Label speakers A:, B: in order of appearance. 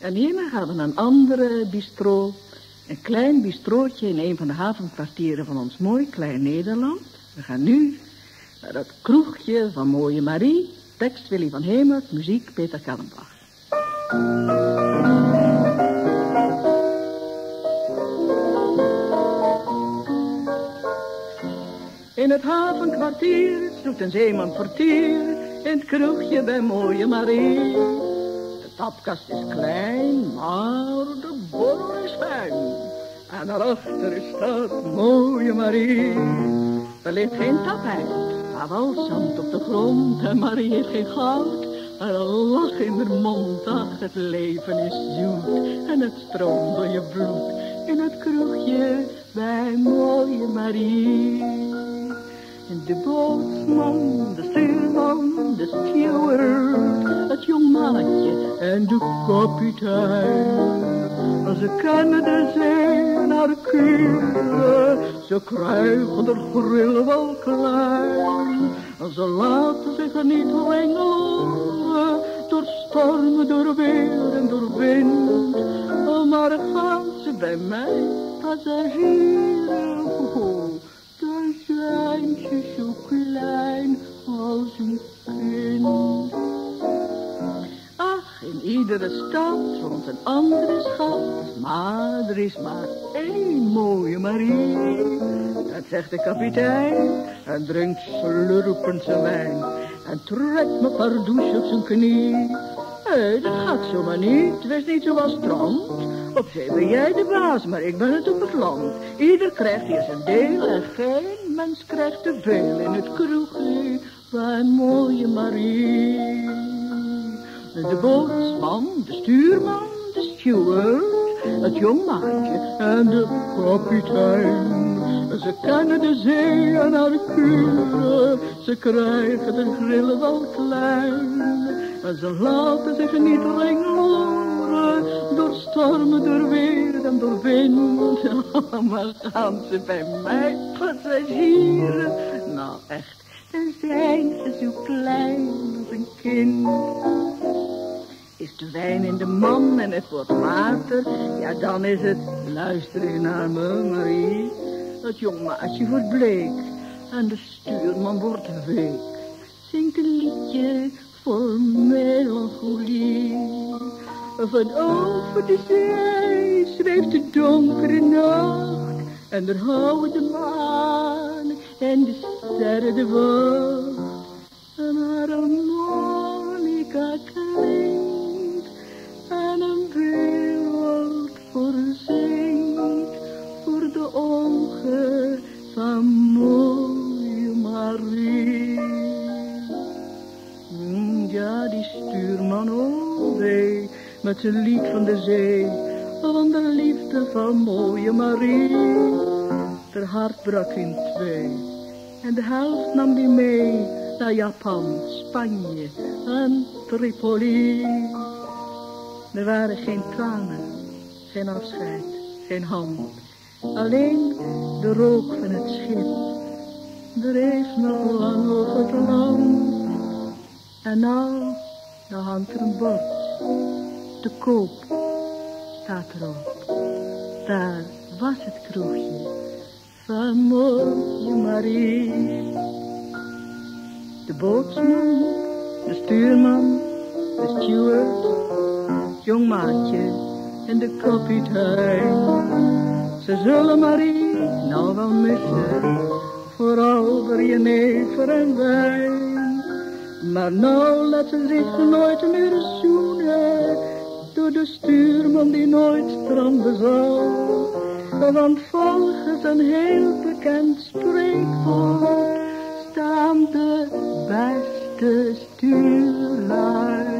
A: En hierna gaan we naar een andere bistro. Een klein bistrootje in een van de havenkwartieren van ons mooi klein Nederland. We gaan nu naar het kroegje van Mooie Marie. Tekst Willy van Hemert, muziek Peter Kallenbach. In het havenkwartier zoekt een zeeman portier in het kroegje bij Mooie Marie. De tapkast is klein, maar de borrel is fijn. En daarachter staat Mooie Marie. Er ligt geen tapijt, maar wel zand op de grond. En Marie heeft geen goud, maar een lach in haar mond. Ach, het leven is zoet en het stroomt door je bloed. In het kroegje bij Mooie Marie. De bootsman, de stuurman, de steward, het jong mannetje en de kapitein. Ze kennen de zee en haar kuren, ze krijgen de grillen wel klein. Ze laten zich er niet wringen, door stormen, door weer en door wind. Maar gaan ze bij mij, passagieren, daar zijn ze zo klein als een kind. Ach, in iedere stad woont een andere schat, maar er is maar één Mooie Marie. Dat zegt de kapitein en drinkt slurpend zijn wijn en trekt me pardoes op zijn knie. Hé, dat gaat zomaar niet, wees niet zoals strand. Op zee ben jij de baas, maar ik ben het op het land. Ieder krijgt hier zijn deel en geen mens krijgt te veel in het kroegje bij Mooie Marie. De bootsman, de stuurman, de steward, het jong maatje en de kapitein. Ze kennen de zee en haar kuren, ze krijgen de grillen wel klein. En ze laten zich niet ringloren, door stormen, door weer en door wind. Maar gaan ze bij mij passagieren? Nou echt, dan zijn ze zo klein als een kind. Is de wijn in de man en het wordt water, ja dan is het, luister je naar me Marie. Het jong maatje wordt bleek en de stuurman wordt week. Zingt een liedje vol melancholie. Van over de zee zweeft de donkere nacht. En er houden de maan en de sterren de wacht. En haar harmonica klinkt en een wereld voorzingt voor de ogen van Mooie Marie. Ja, die stuurman, oh wee, met zijn lied van de zee, van de liefde van Mooie Marie. Haar hart brak in twee en de helft nam die mee naar Japan, Spanje en Tripoli. Er waren geen tranen, geen afscheid, geen hand, alleen de rook van het schip. Er heeft nog lang over het land. En nou hangt er een bord. Te koop staat erop. Daar was het kroegje van Mooie Marie. De bootsman, de stuurman, de steward, het jong maatje en de kapitein. Ze zullen Marie nou wel missen, vooral door jenever en wijn. Maar nou laat ze zich nooit meer zoenen, door de stuurman die nooit stranden zal. Want volgens een heel bekend spreekwoord staan de beste stuurlui